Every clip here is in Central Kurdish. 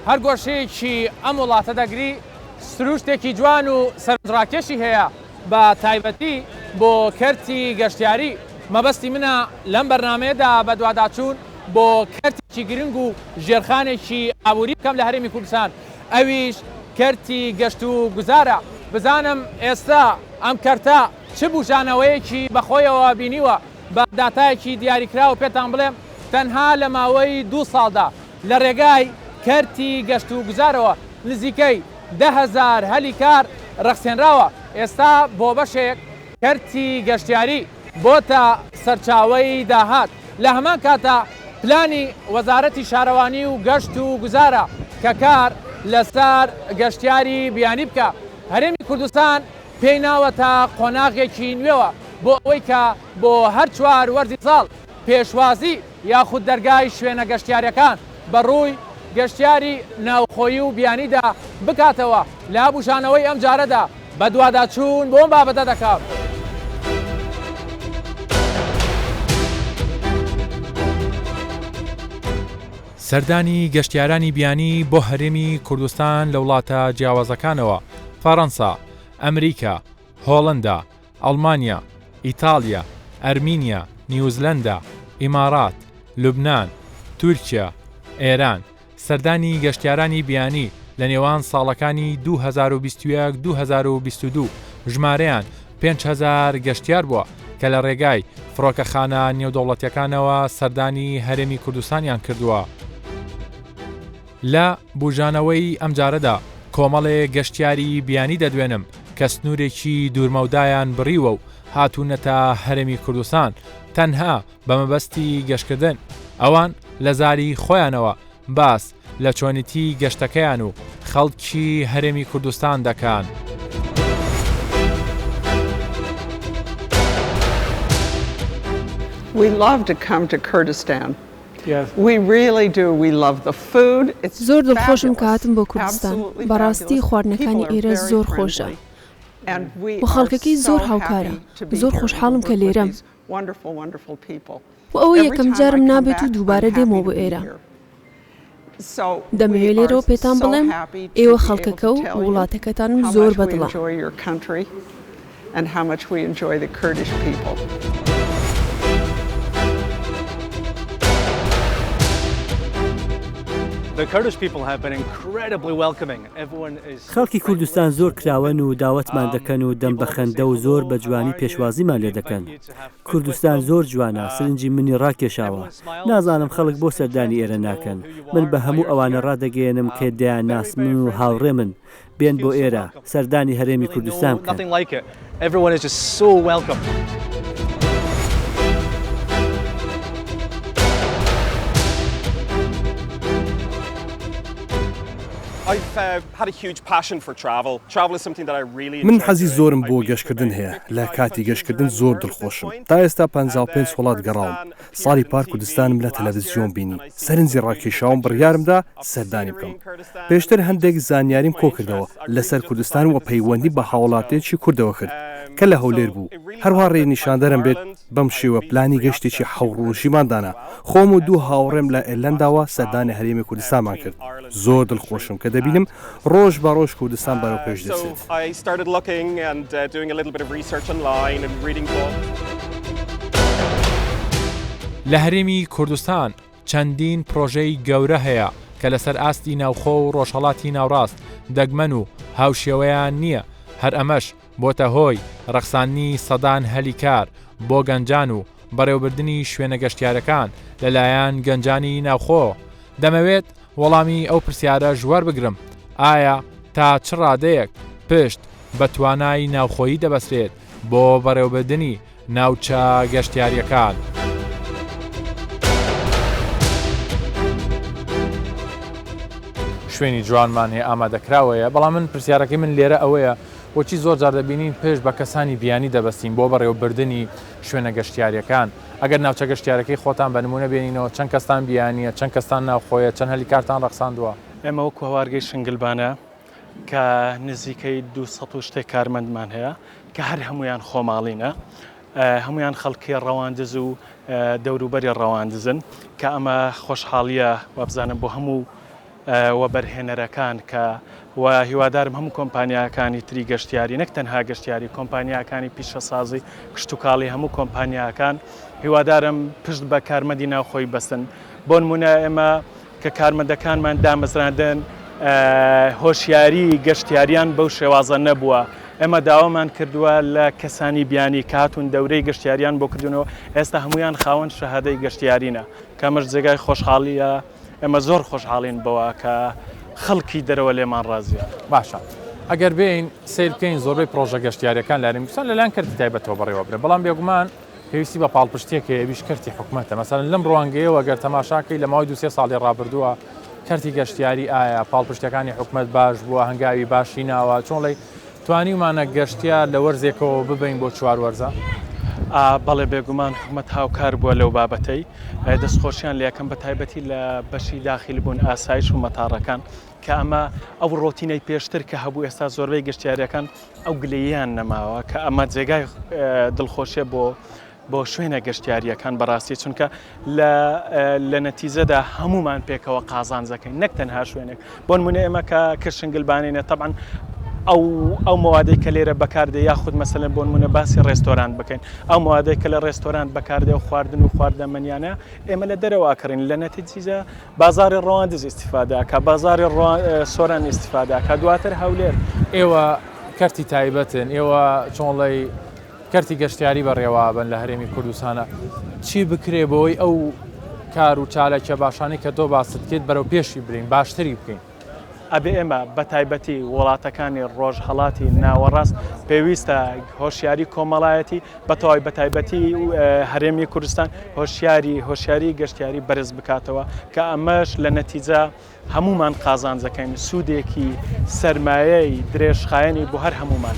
هەر گۆشەیەکی ئەم وڵاتە دەگری سروشتێکی جوان و سەرنجڕاکێشی هەیە بە تایبەتی بۆ کەرتی گەشتیاری. مەبەستی منە لەم بەرنامەیەدا بە دوواداچوون بۆ کەرتێکی گرنگ و ژێرخانێکی ئابووری بکەم لە هەرێمی کوردستان، ئەویش کەرتی گەشت و گوزارە. بزانم ئێستا ئەم کەرتە چ بوژانەوەیەکی بەخۆیەوە بینیوە بە داتایەکی دیاریکرا و پێتان بڵێم تەنها لە ماوەی 2 ساڵدا لە ڕێگای کەرتی گەشت و گوزارەوە نزیکەی 10,000 هەلی کار ڕەخسێنراوە. ئێستا بۆ بەشێک کەرتی گەشتیاری بۆتە سەرچاوەی داهات. لە هەمان کاتە پلانی وەزارەتی شارەوانی و گەشت و گوزارە کە کار لەسەر گەشتیاری بیانی بکە. هەرێمی کوردستان پێی ناوەتە قۆناغێکی نوێوە بۆ ئەوەی کە بۆ هەر 4 وەرزی ساڵ پێشوازی یاخود دەرگای شوێنە گەشتیاریەکان بەڕووی گەشتیاری ناوخۆیی و بیانیدا بکاتەوە. لە بوشانەوەی ئەم جارەدا بە دوواداچوون بۆ ئەم بابەتە دەکات. سەردانی گەشتیارانی بیانی بۆ هەرێمی کوردستان لە وڵاتە جیاوازەکانەوە فەڕەنسا، ئەمریکا، هۆڵەندا، ئەڵمانیا، ئیتالیا، ئەرمینیا، نیوزلەندا، ئیمارات، لوبنان، تورکیا، ئێران سەردانی گەشتیارانی بیانی لە نێوان ساڵەکانی 2021-2022 ژمارەیان 5,000 گەشتیار بووە کە لە ڕێگای فڕۆکەخانە نێودەوڵەتیەکانەوە سەردانی هەرێمی کوردستانیان کردووە. لە بوژانەوەی ئەم جارەدا کۆمەڵێ گەشتیاری بیانی دەدوێنم کە سنوورێکی دوورمەودایان بڕیوە و هاتوونەتە هەرێمی کوردستان تەنها بە مەبەستی گەشتکردن. ئەوان لە زاری خۆیانەوە باس لە چۆنیتی گەشتەکەیان و خەڵکی هەرێمی کوردستان دەکەن. We love to come to Kurdistan. We really do. We love the food. زۆر دڵخۆشم کە هاتم بۆ کوردستان. بەڕاستی خواردنەکانی ئێرە زۆر خۆشە و خەڵکەکەی زۆر هاوکارە. زۆر خۆشحاڵم کە لێرەم و ئەوە یەکەم جارم نابێت و دووبارە دێمەوە بۆ ئێرە. دەمەوێت لێرەوە پێتان بڵێم ئێوە خەڵکەکە و وڵاتەکەتانم زۆر بەدڵە. خەڵکی کوردستان زۆر کراون و داوەتمان دەکەن و دەم بەخەندە و زۆر بە جوانی پێشوازیمان لێ دەکەن. کوردستان زۆر جوانە، سرنجی منی ڕاکێشاوە. نازانم خەڵک بۆ سەردانی ئێرە ناکەن. من بە هەموو ئەوانە ڕادەگەێنم کە دەیان ناسمن و هاوڕێ من بێن بۆ ئێرە سەردانی هەرێمی کوردستان بکەن. من حەزی زۆرم بۆ گەشتکردن هەیە. لە کاتی گەشتکردن زۆر دڵخۆشم. تا ئێستا 55 وڵات گەڕاوم. ساڵی پار کوردستانم لە تەلەڤیزیۆن بینی. سەرنجی ڕاکێشاوم بڕیارمدا سەردانی بکەم. پێشتر هەندێک زانیاریم کۆ کردەوە لەسەر کوردستان و پەیوەندی بە هاوڵاتێکی کوردەوە کرد کە لە هەولێر بوو. هەروها ڕێنیشاندەرم بێت بەم شێوە پلانی گەشتێکی حەوڕۆژیماندانا. خۆم و 2 هاوڕێم لە ئێرلەنداوە سەردانی هەرێمی کوردستانمان کرد. زۆر دڵخۆشم کە دەبینم ڕۆژ بە ڕۆژ کوردستان بەرەو پێش دەچێت. لە هەرێمی کوردستان چەندین پرۆژەی گەورە هەیە کە لەسەر ئاستی ناوخۆ و ڕۆژهەڵاتی ناوڕاست دەگمەن و هاوشێوەیان نییە. هەر ئەمەش بۆتە هۆی ڕەخسانی سەدان هەلی کار بۆ گەنجان و بەڕێوەبردننی شوێنە گەشتیارەکان لەلایەن گەنجانی ناوخۆ. دەمەوێت وەڵامی ئەو پرسیارە ژوار بگرم، ئایا تا چ ڕادەیەک پشت بە توانای ناوخۆیی دەبەسرێت بۆ بەڕێوەبردننی ناوچە گەشتیاریەکان؟ شوێنی جوانمان هەیە ئامادەکراوەیە، بەڵام من پرسیارەکەی من لێرە ئەوەیە بۆچی زۆر جار دەبینین پێش بە کەسانی بیانی دەبەستین بۆ بەڕێوەبردننی شوێنە گەشتیاریەکان. ئەگەر ناوچە گەشتیارەکەی خۆتان بە نمونە بێنینەوە چەند کەستان بیانیە، چەند کەستان ناوخۆیە، چەند هەلی کارتان ڕەخساندووە؟ ئێمە وەکو هەوارگەی شنگلبانە کە نزیکەی 200 شتێک کارمەندمان هەیە کە هەر هەمویان خۆماڵینە، هەمویان خەڵکی ڕەواندز و دەوروبەری ڕەواندزن کە ئەمە خۆشحاڵیە وابزانم بۆ هەموو و بەرهێنەرەکان کە و هیوادارم هەموو کۆمپانیاکانی تری گەشتیاری نەک تەنها گەشتیاری کۆمپانیاکانی پیشەسازی کشتتوکاڵی هەموو کۆمپانیاکان هیوادارم پشت بە کارمەندی ناوخۆی بەستن بۆ نمونە ئێمە کە کارمەندەکانمان دامەزراندن هۆشیاری گەشتیاریان بەو شێوازە نەبووە ئێمە داوامان کردووە لە کەسانی بیانی کاتون دەورەی گەشتیاریان بۆ کردونەوە ئێستا هەمویان خاوەن شەهادەی گەشتیارینە کەمەش جێگای خۆشحاڵیە ئێمە زۆر خۆشحاڵین بەوە کە خەڵکی دەرەوە لێمان ڕازیە باشە ئەگەر بین سیر بکەین زۆربەی پرۆژە گەشتیاریەکان لاریم کوردستان لەلایەن کردی تایبەتەوە بەڕێوە برێ بەڵام بێگومان پێویستی بە پاڵپشتێکە ئەویش کردی حکوومەتە مەسەڵەن لەم ڕوانگەیەوە گەر تەماشاکەی لە ماوەی 2-3 ساڵی ڕابردووە کەرتی گەشتیاری ئایا پاڵپشتەکانی حکوومەت باش بووە هەنگاوی باشی ناوە چۆن لەی توانیمانە گەشتیار لە وەرزێکەوە ببین بۆ چوار وەرزە بەڵێ بێگومان حکوومەت هاوکار بووە لەو بابەتەی دەستخۆشیان لە یەکەم بە تایبەتی لە بەشی داخلی بوون ئاسایش و مەتاڕەکان کە ئەمە ئەو ڕۆتینەی پێشتر کە هەبوو ئێستا زۆربەی گەشتیاریەکان ئەو گلەییان نەماوە کە ئەمە جێگای دڵخۆشیە بۆ شوێنە گەشتیاریەکان بەڕاستی چونکە لە نەتیزەدا هەمومان پێکەوە قازانجەکەین نەک تەنها شوێنێک بۆ نمونە ئێمە کە کرشنگلبانینە تەبعاً ئەو موادەی کە لێرە بەکاردێ یاخود مەسەلەن بۆ نمونە باسی ڕێستۆران بکەین ئەو موادەی کە لە ڕێستۆران بەکاردێ و خواردن و خواردەمەنیانە ئێمە لە دەرەوەکەین لە نەتیجە بازاری ڕەواندز ئیستیفادا کە بازاری سۆران ئیستیفادا کە دواتر هەولێر ئێوە کەرتی تایبەتن ئێوە چۆنڵی کەرتی گەشتیاری بەڕێوابن لە هەرێمی کوردستانە چی بکرێ بۆی ئەو کار و چالێکە باشانی کە تۆ باست کرد بەرەو پێشی برین باشتری بکەین ئەبێ ئێمە بە تایبەتی وڵاتەکانی ڕۆژهەڵاتی ناوەڕاست پێویستە هۆشیاری کۆمەڵایەتی بەتەواوی بە تایبەتی هەرێمی کوردستان هۆشیاری گەشتیاری بەرز بکاتەوە کە ئەمەش لە نەتیجە هەمومان قازانجەکەین سوودێکی سەرمایەی درێژخایەنی بۆ هەر هەمومان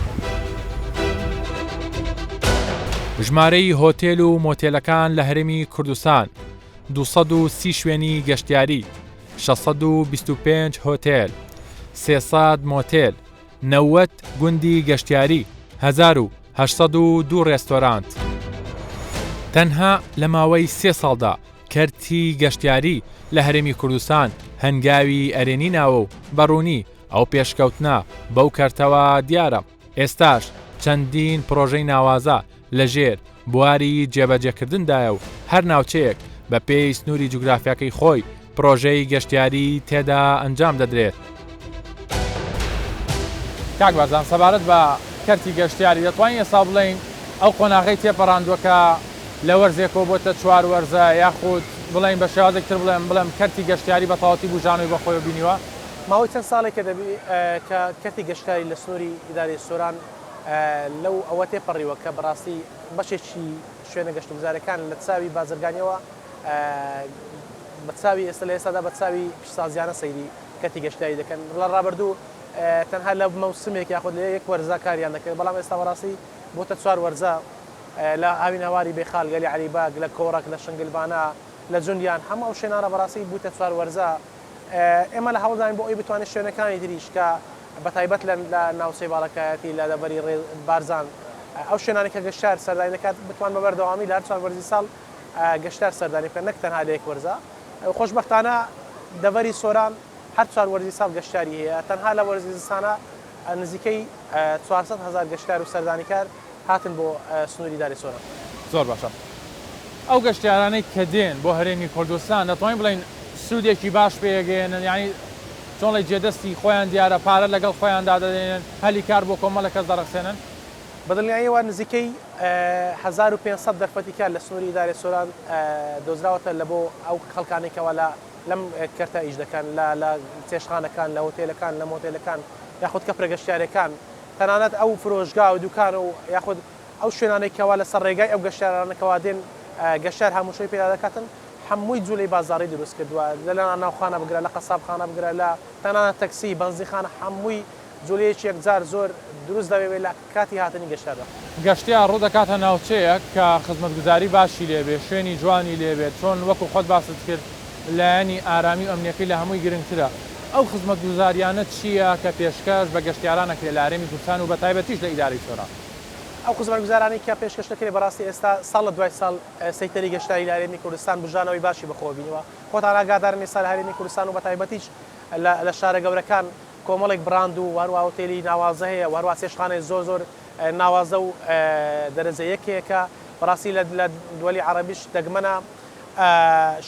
ژمارەی هۆتێل و مۆتێلەکان لە هەرێمی کوردستان 230 شوێنی گەشتیاری 625 هۆتێل 300 مۆتێل 90 گوندی گەشتیاری 1802 ڕێستۆرانت تەنها لە ماوەی 3 ساڵدا کەرتی گەشتیاری لە هەرێمی کوردستان هەنگاوی ئەرێنی ناوە و بەڕوونی ئەو پێشکەوتنە بەو کەرتەوە دیارە ئێستاش چەندین پرۆژەی ناوازە لەژێر بواری جێبەجێکردندایە و هەر ناوچەیەک بە پێی سنووری جوگرافیاکەی خۆی پرۆژەی گەشتیاری تێدا ئەنجام دەدرێت. کاک بارزان سەبارەت بە کەرتی گەشتیاری دەتوانین ئێستا بڵین ئەو قۆناغەی تێپەڕاندووەکە لە وەرزێکەوە بۆتە چوار وەرزە یاخود بڵین بە شێوازێکتر بڵێم کەرتی گەشتیاری بە تەواوەتی بوژانەوەی بەخۆی بینیوە ماوەی چەند ساڵێکە دەبی کە کەرتی گەشتیاری لە سنووری ئیدارەی سۆران لەو ئەوە تێپەڕیوە کە بەڕاستی بەشێکی شوێنە گەشتوگوزارەکان لە چاوی بازرگانیەوە بەچاوی ئێستا لە ئێستادا بەچاوی پیشسازیانە سەیری کەرتی گەشتیاری دەکەن لە ڕابردوو تەنها لە مەوسمێک یاخود لە یەک وەرزە کاریان دەکرد بەڵام ئێستا بەڕاستی بۆتە چوار وەرزە لە ئاوی ناواری بێخال گەلی عەلیباگ لە کۆڕک لە شنگلبانە لە جوندیان هەموو ئەو شوێنانە بەڕاستی بووتە چوار وەرزە ئێمە لە هەوڵداین بۆ ئەوی بتوانێت شوێنەکانی تریش کە بەتایبەت لە ناوچەی باڵەکایەتی لە دەبەری بارزان ئەو شوێنانی کە گەشتیار سەردانی دەکات بتوان بەبەردەوامی لە هەر چوار وەرزی ساڵ گەشتیار سەردانی بکەن نەک تەنها لە یەک وەرزە خۆشبەختانە دەبەری سۆران هەر چوار وەرزی ساڵ گەشتیاری هەیە تەنها لە وەرزی زستانە نزیکەی 400,000 گەشتیار و سەردانیکار هاتن بۆ سنووری ئیدارەی سۆران. زۆر باشە ئەو گەشتیارانەی کە دێن بۆ هەرێمی کوردستان دەتوانین بڵین سوودێکی باش پێگەێنن یعنی چۆنڵی جێدەستی خۆیان دیارە پارە لەگەڵ خۆیاندا دەدێنن هەلی کار بۆ کۆمەڵە کەس دەڕەخسێنن بەدڵنیاییەوە نزیکەی 1500 دەرفەتی کار لە سنووری ئیدارەی سۆران دۆزراوەتە لە بۆ ئەو خەڵکانێکەوە لەم کەرتە ئیش دەکەن لە چێشخانەکان لە هۆتێلەکان لە مۆتێلەکان یاخود کەپرە گەشتیارەکان تەنانەت ئەو فرۆژگا و دوکان و یاخود ئەو شوێنانێکەوە لە سەر ڕێگای ئەو گەشتیارانەکەوا دێن گەشتیار هەمووشەی پێدا دەکاتن هەمووی جوولەی بازاڕی دروست کردووە لە ناوخانە بگرە لە قەسابخانە بگرە لە تەنانەت تەکسی بەنزیخانە هەمووی جوولەیەکی یەکجار زۆر دروست دەبێت لە کاتی هاتنی گەشتیاردا گەشتیار ڕوو دەکاتە ناوچەیەک کە خزمەتگوزاری باشی لێبێ شوێنی جوانی لێبێت چۆن وەکو خۆت باست کرد لایەنی ئارامی و ئەمنیەکەی لە هەمووی گرنگترە ئەو خزمەتگوزاریانە چییە کە پێشکەش بە گەشتیارانەکرێ لە هەرێمی کوردستان و بەتایبەتیش لە ئیدارەی سۆران ئەو خزمەتگوزارانی کە پێشکەش دەکرێت بەڕاستی ئێستا ساڵ لە دوای ساڵ سەیتەری گەشتیاری لە هەرێمی کوردستان بژانەوەی باشی بەخۆ بینەوە خۆتان ئاگادارن ئێستا لە هەرێمی کوردستان و بەتایبەتیش لە شارە گەورەکان کۆمەڵێک براند و هەروە هۆتێلی ناوازە هەیە و هەروە چێشتخانەی زۆر ناوازە و دەرەجە یەکێکە بەڕاستی لە دووەلی عەرەبیش دەگمەنە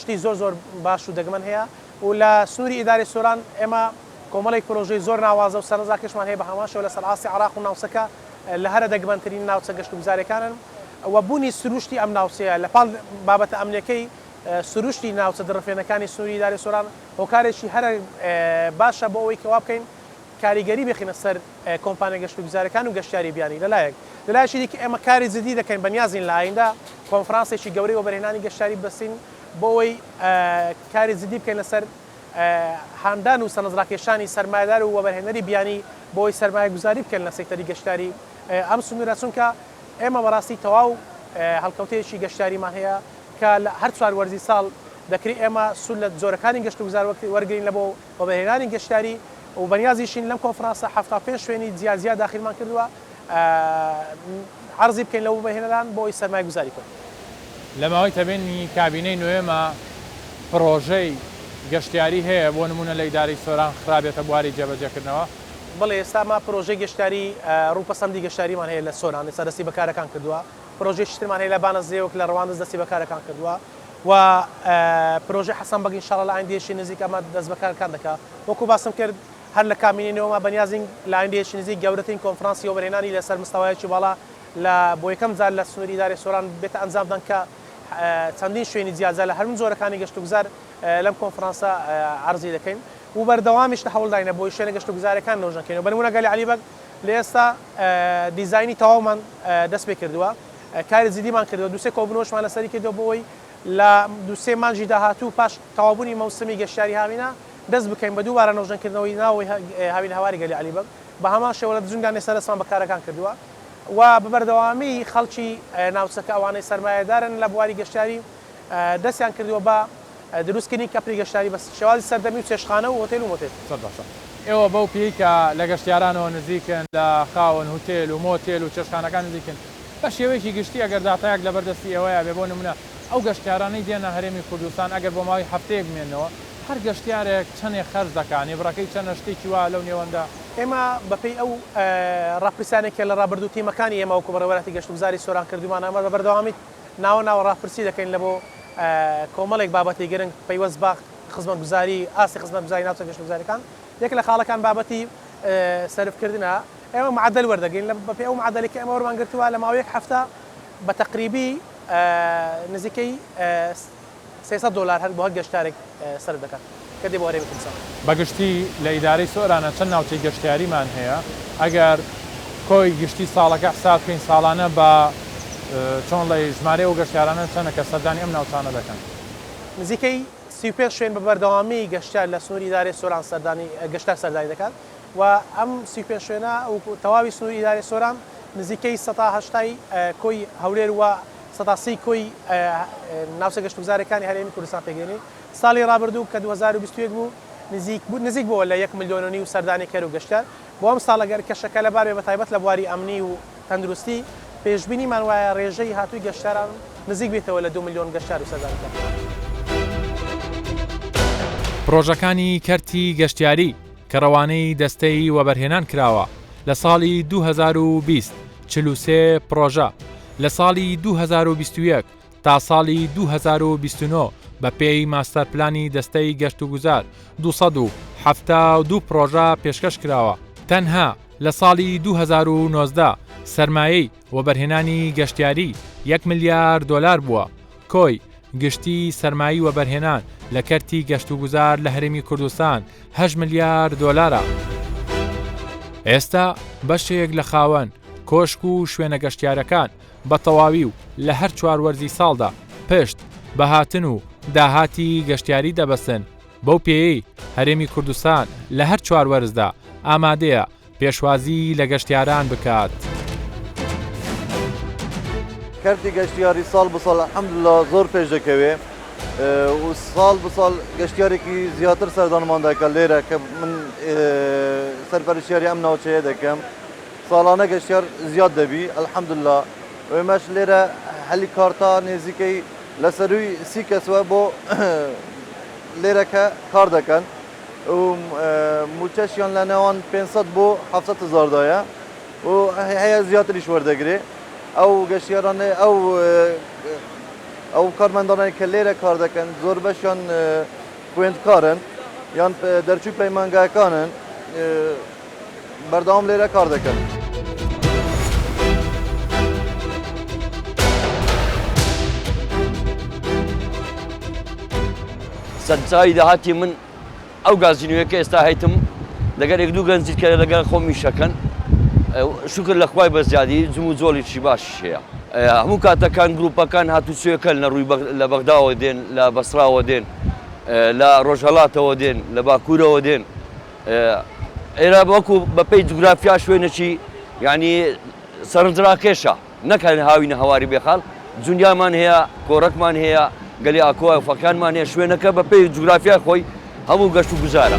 شتی زۆر باش و دەگمەن هەیە و لە سنووری ئیداری سۆران ئێمە کۆمەڵێک پرۆژەی زۆر ناوازە و سەرنجڕاکێشمان هەیە بە هەماشەوە لە سەرئاسی عێراق و ناوچەکە لە هەرە دەگمەنترین ناوچە گەشت و گوزاریەکانن و بوونی سروشتی ئەم ناوچەیە لەپاڵ بابەتە ئەمنیەکەی سروشتی ناوچە دڕفێنەکانی سنووری ئیداری سۆران هۆکارێکی هەرە باشە بۆ ئەوەی کەوا بکەین کاریگەری بخینە سەر کۆمپانیا گەشت و گوزاریەکان و گەشتیاری بیانی لەلایەکی دیکە ئێمە کاری جدی دەکەین بەنیازین لە ئایندا کۆنفرانسێکی گەورەی وەبەرهێنانی گەشتیاری بەستین بۆ ئەوەی کاری جدی بکەین لەسەر هاندان و سەرنجڕاکێشانی سەرمایه‌دار و وەبەرهێنەری بیانی بۆ ئەوەی سەرمایە گوزاری بکەن لە سێکتەری گەشتیاری ئەم سنوورە چونکە ئێمە بەڕاستی تەواو هەڵکەوتەیەکی گەشتیاریمان هەیە کە لە هەر چوار وەرزی ساڵ دەکرێت ئێمە سول لە جۆرەکانی گەشت و گوزار وەرگین لە بۆ وەبەرهێنانی گەشتیاری و بەنیازیشین لەم کۆنفرانسە 75 شوێنی جیازیە داخلمان کردووە عرضی بکەین لە وەبەرهێنەران بۆ ئەوەی سەرمایە گوزاری کردن لە ماوەی تەبێنی کابینەی نوێمە پرۆژەی گەشتیاری هەیە بۆ نمونە لە ئیداری سۆران خراپێتە بواری جێبەجێکردنەوە بڵێ ئێستا ما پرۆژەی گەشتیاری ڕووپەسەندی گەشتیاریمان هەیە لە سۆران ئێستا دەستی بەکارەکان کردووە پرۆژەی شتمان هەیە لە بانەزێوەک لە ڕەواندز دەستی بەکارەکان کردووە و پرۆژەی حەسەن بەگ ئینشاڵڵا لە ئایندێشی نزیک ئەمە دەست بەکارەکان دەکات وەکو باسم کرد هەر لە کامینەوەمە بەنیازین لە ئایندێشی نزیک گەورەترین کۆنفرانسی وەبەرهێنانی لەسەر مستەوایەکی باڵا لە بۆ یەکەم جار لە سنووری ئیداری سۆران بێتە ئەنجام بدەن کە چەندین شوێنی جیازە لە هەرموو جۆرەکانی گەشت و گوزار لەم کۆنفرانسە عرضی دەکەین و بەردەوامیش هەوڵداینە بۆی شوێنە گەشت و گوزارەکان نەوژەکەین و بەنمونە گەلی عەلیبەگ لە ئێستا دیزاینی تەواومان دەست پێ کردووە کاری جدیمان کردووە دووسێ کۆبنەوەشمان لەسەری کردووە بۆی لە دووسێ مانجی داهاتوو پاش تەوابوونی مەوسمی گەشتیاری هاوینە دەست بکەین بە دووبارە نەوژەکردنەوەی ناوەی هاوین هەواری گەلی عەلیبەگ بە هەمان شێوە لە دژنگان ئێستا دەستمان بەکارەکان کردووە و بەبەردەوامی خەڵکی ناوچەکە ئەوانەی سەرمایەدارن لە بواری گەشتیاری دەستیان کردووە بە دروستکردنی کەپری گەشتیاری بە شێوازی سەردەمی و چێشتخانە و هۆتێل و مۆتێل ئێوە بەو پێی کە لە گەشتیارانەوە نزیکن لە خاوەن هۆتێل و مۆتێل و چێشتخانەکان نزیکن بە شێوەیەکی گشتی ئەگەر داتایەک لەبەردەستی ئێوەیە بێ بۆ نمونە ئەو گەشتیارانەی دێنە هەرێمی کوردستان ئەگەر بۆ ماوەی هەفتەیەک بمێنەوە هەر گەشتیارێک چەندێک خەرج دەکانی بڕەکەی چەند شتێکی وا لەو نێوەندا ئێمە بەپێی ئەو ڕاپرسانێکە لە ڕابردوو تیمەکانی ئێمە وەکو بەڕێوەبەری گەشت و گوزاری سۆران کردومان ئەمە بەبەردەوامی ناوە ڕاپرسی دەکەین لە بۆ کۆمەڵێک بابەتی گرنگ پەیوەست بە خزمەتگوزاری ئاسی خزمەتگوزاری ناوچە گەشت و گوزاریەکان یەک لە خاڵەکان بابەتی سەرفکردنە ئێمە معدل وەردەگرین بەپێی ئەو معدلێکی ئێمە وەرمان گرتووە لە ماوەیەک هەفتە بە تەقریبی نزیکەی $300 هەر بۆ هەر گەشتارێک سەرف دەکات کە دێ بۆ هەرێمی کوردستان بەگشتی لە ئیدارەی سۆرانە چەند ناوچەی گەشتیاریمان هەیە ئەگەر کۆی گشتی ساڵەکە حساب بکەین ساڵانە بە چۆن لە ژمارە و گەشتیارانە چەندە کە سەردانی ئەم ناوچانە دەکەن نزیکەی 35 شوێن بە بەردەوامی گەشتیار لە سنووری ئیدارەی سۆران سەردانی گەشتار سەردانی دەکات و ئەم 35 شوێنە و تەواوی سنووری ئیدارەی سۆران نزیکەی 180 کۆی هەولێر و 130 کۆی ناوچە گەشت و گوزاریەکانی هەرێمی کوردستان پێگەێنی ساڵی ڕابردوو کە 2021 بوو نزیک بووە لە 1.5 ملیۆن سەردانی کەر و گەشتار بۆ ئەم ساڵەگەر کەشەکە لەبار بێ بەتایبەت لە بواری ئەمنی و تەندروستی پێشبینیمان وایە ڕێژەی هاتووی گەشتاران نزیک بێتەوە لە 2 ملیۆن گەشتار و سەردانیکە پرۆژەکانی کەرتی گەشتیاری کە ڕەوانەی دەستەی وەبەرهێنان کراوە لە ساڵی 2020 43 پرۆژە لە ساڵی 2021 تا ساڵی 2029 بە پێی ماستەر پلانی دەستەی گەشت و گوزار 272 پرۆژە پێشکەش کراوە تەنها لە ساڵی 2019 سەرمایەی وەبەرهێنانی گەشتیاری $1 ملیار بووە کۆی گشتی سەرمایی وەبەرهێنان لە کەرتی گەشت و گوزار لە هەرێمی کوردستان $8 ملیار ئێستا بەشێک لە خاوەن کۆشک و شوێنە گەشتیارەکان بە تەواوی و لە هەر چوار وەرزی ساڵدا پشت بەهاتن و داهاتی گەشتیاری دەبەستن بەو پێی هەرێمی کوردستان لە هەر چوار وەرزدا ئامادەیە پێشوازی لە گەشتیاران بکات. کەرتی گەشتیاری ساڵ بساڵ الحەمدوللا زۆر پێش دەکەوێ و ساڵ بساڵ گەشتیارێکی زیاتر سەردانمان دەکات لێرە کە من سەرپەرشتیاری ئەم ناوچەیە دەکەم ساڵانە گەشتیار زیاد دەبی الحەمدوللا وێمەش لێرە هەلیکارتا نێزیکەی لەسەروی 30 کەسوە بۆ لێرەکە کار دەکەن و موچەشیان لە نێوان 500 بۆ 700,000 دایە و هەیە زیاتریش وەردەگرێ ئەو گەشتیارانە ئەو کارمەندانانی کە لێرە کار دەکەن زۆر بەشیان خوێندکارن یان دەرچووی پەیمانگاکانن بەردەوام لێرە کار دەکەن. سەرچاوی داهاتی من ئەو گازینوەکە ئێستا هەیتم لەگەر یەک دوو گەنجیت کە لەگەڵ خۆمی شەکەن شکر لە خوای بەزیادی جم و جۆڵێکی باشی هەیە هەموو کاتەکان گروپەکان هاتوچێکەن لە ڕووی لە بەغداوە دێن لە بەسراوە دێن لە ڕۆژهەڵاتەوە دێن لە باکوورەوە دێن ئێرە وەکو بەپەی جوگرافیا شوێنێکی یعنی سەرنجڕاکێشە نەکەن هاوینە هەواری بێخاڵ جونیامان هەیە کۆڕەکمان هەیە گەلی ئاکۆ فەکانمان هەیە شوێنەکە بەپەی جوگرافیا خۆی هەموو گەشت و گوزارە.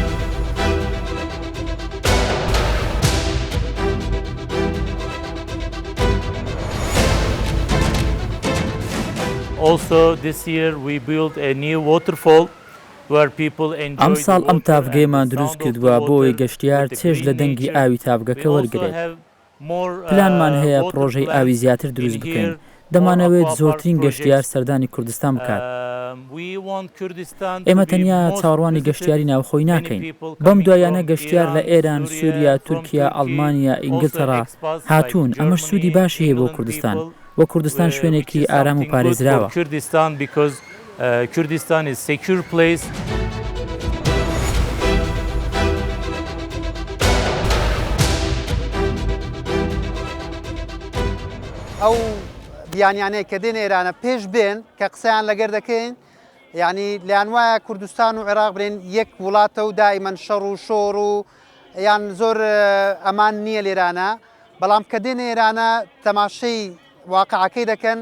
Also this year we built a new waterfall where people enjoy. ئەم ساڵ ئەم تافگەیمان دروست کردووە بۆ ئەوەی گەشتیار چێژ لە دەنگی ئاوی تافگەکە وەرگرێت. پلانمان هەیە پرۆژەی ئاوی زیاتر دروست بکەین. دەمانەوێت زۆرترین گەشتیار سەردانی کوردستان بکات. ئێمە تەنیا چاوەڕوانی گەشتیاری ناوخۆی ناکەین. بەم دوایانە گەشتیار لە ئێران، سووریا، تورکیا، ئەڵمانیا، ئینگلتەرا هاتوون ئەمەش سوودی باشی هەیە بۆ کوردستان. بۆ کوردستان شوێنێکی ئارام و پارێزراوە. کوردستان is secure place. ئەو بیانیانەیە کە دێن ئێرانە پێش بێن کە قسەیان لەگەر دەکەین یعنی لیان وایە کوردستان و عێراق برێن یەک وڵاتە و دائیمەن شەڕ و شۆڕ و یان زۆر ئەمان نییە لێرانە بەڵام کە دێن ئێرانە تەماشەی واقعەکەی دەکەن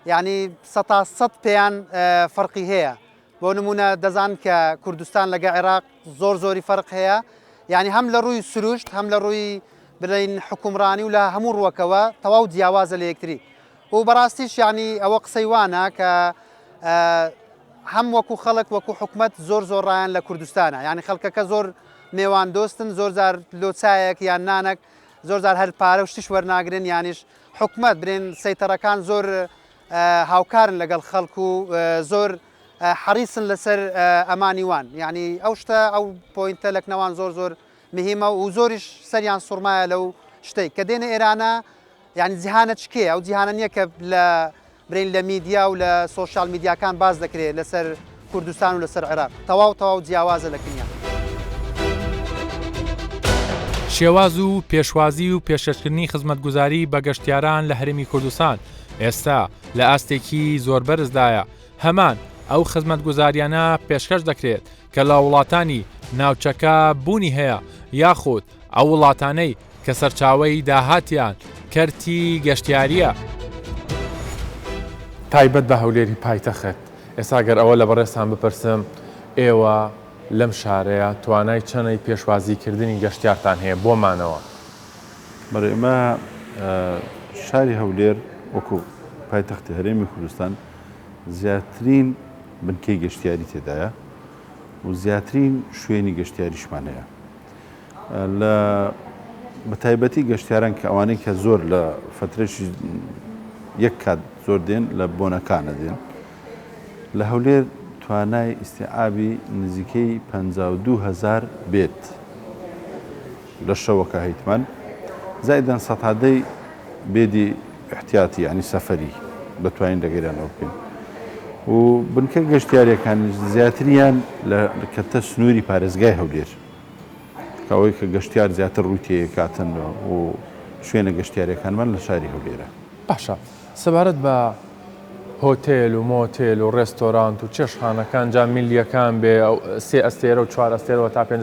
یعنی 100 پێیان فەرقی هەیە بۆ نمونە دەزان کە کوردستان لەگە عێراق زۆری فەرق هەیە یعنی هەم لە ڕووی سروشت هەم لە ڕووی بڵین حکومڕانی و لە هەموو ڕووەکەوە تەواو جیاوازە لە یەکتری و بەڕاستیش ینی ئەوە قسەی وانە کە هەم وەکو خەڵک وەکو حکومت زۆر ڕایان لە کوردستانە یعنی خەڵکەکە زۆر نێوان دۆستن زۆر جار لۆچایەک یان نانەک زۆر جار هەر پارە و شتیش وەرناگرن یانیش حکومت برێن سەیتەرەکان زۆر هاوکارن لەگەڵ خەڵک و زۆر حەریسن لەسەر ئەمانی وان یعنی ئەو شتە ئەو پۆینتە لەکنەوان زۆر مهمە و زۆریش سەریان سوورمایە لەو شتێک کە دێنە ئێرانە یعنی جیهانە چکێ ئەو جیهانە نییە کە لە برین لە میدیا و لە سۆشال میدیاکان باز دەکرێت لەسەر کوردستان و لەسەر عێراق تەواو جیاوازە لە کنیا. شێواز و پێشوازی و پێشکەشکردنی خزمەتگوزاری بە گەشتیاران لە هەرێمی کوردستان ئێستا لە ئاستێکی زۆر بەرزدایە هەمان ئەو خزمەتگوزاریانە پێشکەش دەکرێت کە لە وڵاتانی ناوچەکە بوونی هەیە یاخود ئەو وڵاتانەی کە سەرچاوەی داهاتیان کەرتی گەشتیاریە. تایبەت بە هەولێری پایتەخت ئێستا گەر ئەوە لە بەڕێستان بپرسم ئێوە لەم شارەیە توانای چەنەی پێشوازیکردنی گەشتیارتان هەیە بۆمانەوە؟ بەڕێمە شاری هەولێر وەکو پایتەختی هەرێمی کوردستان زیاترین بنکەی گەشتیاری تێدایە و زیاترین شوێنی گەشتیاریشمان هەیە لە بەتایبەتی گەشتیاران کە ئەوانەی کە زۆر لە فترەشی یەک کات زۆر دێن لە بۆنەکانە دێن لە هەولێر توانای ئیستیعابی نزیکەی 52,000 بێت لە شەوەکە هەیتمان زایدان سەدەی بێدی احتیاتی ینی سەفەری بەتوانین دەگەیرانەوە بکەین و بنکە گەشتیاریەکان زیاتریان لە کەتە سنووری پارێزگای هەولێر کەوەی کە گەشتیار زیاتر ڕووی تێکاتن و شوێنە گەشتیاریەکانمان لە شاری هەولێرە. باشە سەبارەت بە هۆتێل و مۆتێل و ڕێستۆرانت و چێشخانەکان جا میلیەکان بێ 3 ئەستێرە و 4 ئەستێرەوە تا 5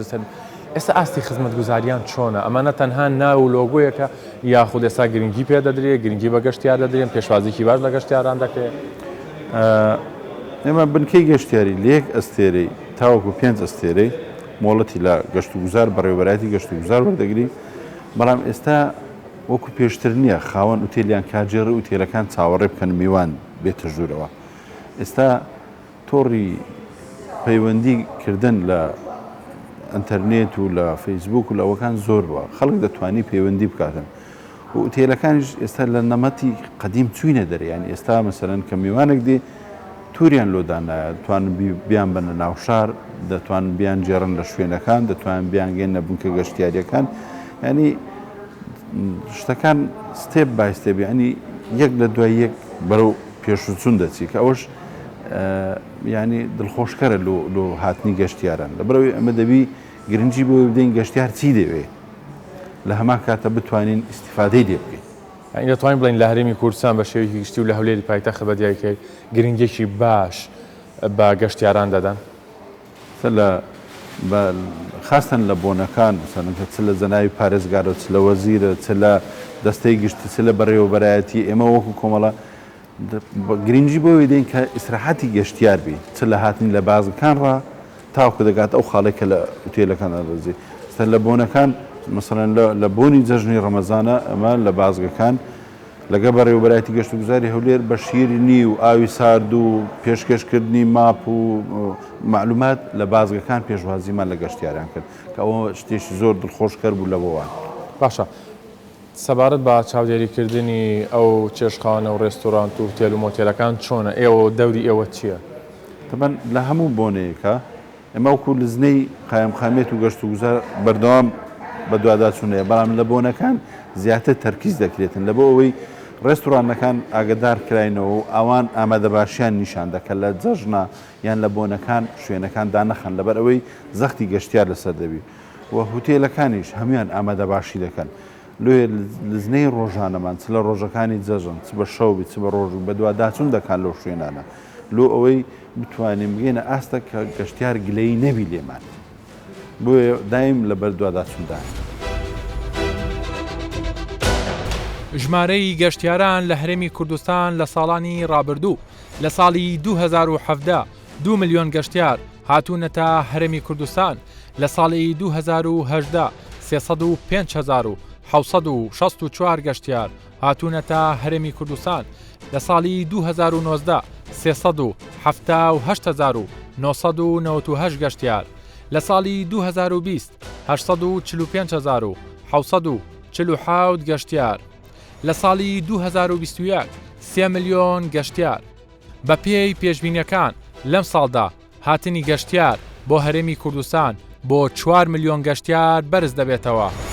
ئێستا ئاستی خزمەتگوزاریان چۆنە؟ ئەمانە تەنها ناو و لۆگۆیەکە یاخود ئێستا گرنگی پێ دەدرێت گرنگی بە گەشتیار دەدرێن پێشوازیکی باش لە گەشتیاران دەکرێت؟ ئێمە بنکەی گەشتیاری لە 1 ئەستێرەی تاوەکو 5 ئەستێرەی مۆڵەتی لە گەشت و گوزار بەڕێوەبەرایەتی گەشت و گوزار وەردەگری بەڵام ئێستا وەکو پێشتر نییە خاوەن ئوتێلیان کاجێڕی ئوتێلەکان چاوەڕێ بکەن میوان بێتە ژوورەوە ئێستا تۆڕی پەیوەندیکردن لە ئەتەرنێت و لە فەیسبوک و لەوەکان زۆر بووە خەڵک دەتوانی پەیوەندی بکاتن و ئوتێلەکانیش ئێستا لە نەمەتی قەدیم چوینە دەریان ئێستا مەسەرەن کە میوانێک دێ تووریان لۆدانایە دەتوانن بیان بنە ناو شار دەتوانن بیان جێڕن لە شوێنەکان دەتوانن بیانگەێنە بنکە گەشتیاریەکان ینی شتەکان ستێپ بای ستێپ ینی یەک لە دوای یەک بەرەو پێشوچوون دەچی کە ئەوەش ینی دڵخۆشکەرە لە هاتنی گەشتیاران لەبەرەوەی ئەمە دەبی گرنگی بۆ بدەین گەشتیار چی دەوێت لە هەمان کاتە بتوانین ئیسیفادەی لێ بکەین دەتوانین بڵین لە هەرێمی کوردستان بە شێوەیەکی گشتی و لە هەولێری پایتەخت بەدیایکەی گرنگێکی باش بە گەشتیاران دەدەن خاستن لە بۆنەکان سەرکە چ لە زەناوی پارێزگارە چ لە وەزیرە چ لە دەستەی گشتی چ لە بەڕێوەبەرایەتی ئێمە وەکو کۆمەڵە گرنگی بۆ دەین کە ئیسراحەتی گەشتیار بی چ لە هاتنی لە بازەکانڕ تاوکە دەگات ئەو خاڵێکە لە ئوتێلەکان دەڕزی سەر لە بۆنەکان مثلەن لە بۆنی جەژنی ڕەمەزانە ئەمە لە بازگەکان لەگە بەڕێوەبەرایەتی گەشت و گوزاری هەولێر بە شیرنی و ئاوی سارد و پێشکەشکردنی ماپ و معلومات لە بازگەکان پێشوازیمان لە گەشتیاران کرد کە ئەوە شتێکی زۆر دڵخۆشکەر بوو لەوەوان باشە سەبارەت بە چاودێریکردنی ئەو چێشخانە و ڕێستۆرانت و هۆتێل و مۆتێلەکان چۆنە ئێوە دەوری ئێوە چییە؟ تەبەن لە هەموو بۆنەیەکە ئێمە وەکو لزنەی قایمخامێت و گەشت و گوزار بەردەوام بە دوواداچوونەیە بەڵام لە بۆنەکان زیاتر تەرکیز دەکرێتن لە بۆ ئەوەی ڕێستۆرانەکان ئاگدار کراینەوە و ئەوان ئامادەباشیان نیشان دەکەن لە جەژنە یان لە بۆنەکان شوێنەکان دانەخەن لەبەر ئەوەی زەختی گەشتیار لەسەر دەبی و هوتێلەکانیش هەمویان ئامادەباشی دەکەن لێ لزنەی ڕۆژانەمان چ لە ڕۆژەکانی جەژن چ بە شەوبی چ بە ڕۆژ بە دوواداچوون دەکەن لەو شوێنانە لۆ ئەوەی بتوانین بگەینە ئاستە کە گەشتیار گلەی نەبی لێمان بۆیە دایم لە بەر دوواداچووندا ژمارەی گەشتیاران لە هەرێمی کوردستان لە ساڵانی ڕابردوو لە ساڵی 2017 2 ملیۆن گەشتیار هاتوونەتە هەرێمی کوردستان لە ساڵی 2010 305,764 گەشتیار هاتوونەتە هەرێمی کوردستان لە ساڵی 2019 378,998 گەشتیار لە ساڵی 2020 845,747 گەشتیار لە ساڵی 2021 3 ملیۆن گەشتیار بە پێی پێشبینیەکان لەم ساڵدا هاتنی گەشتیار بۆ هەرێمی کوردستان بۆ 4 ملیۆن گەشتیار بەرز دەبێتەوە.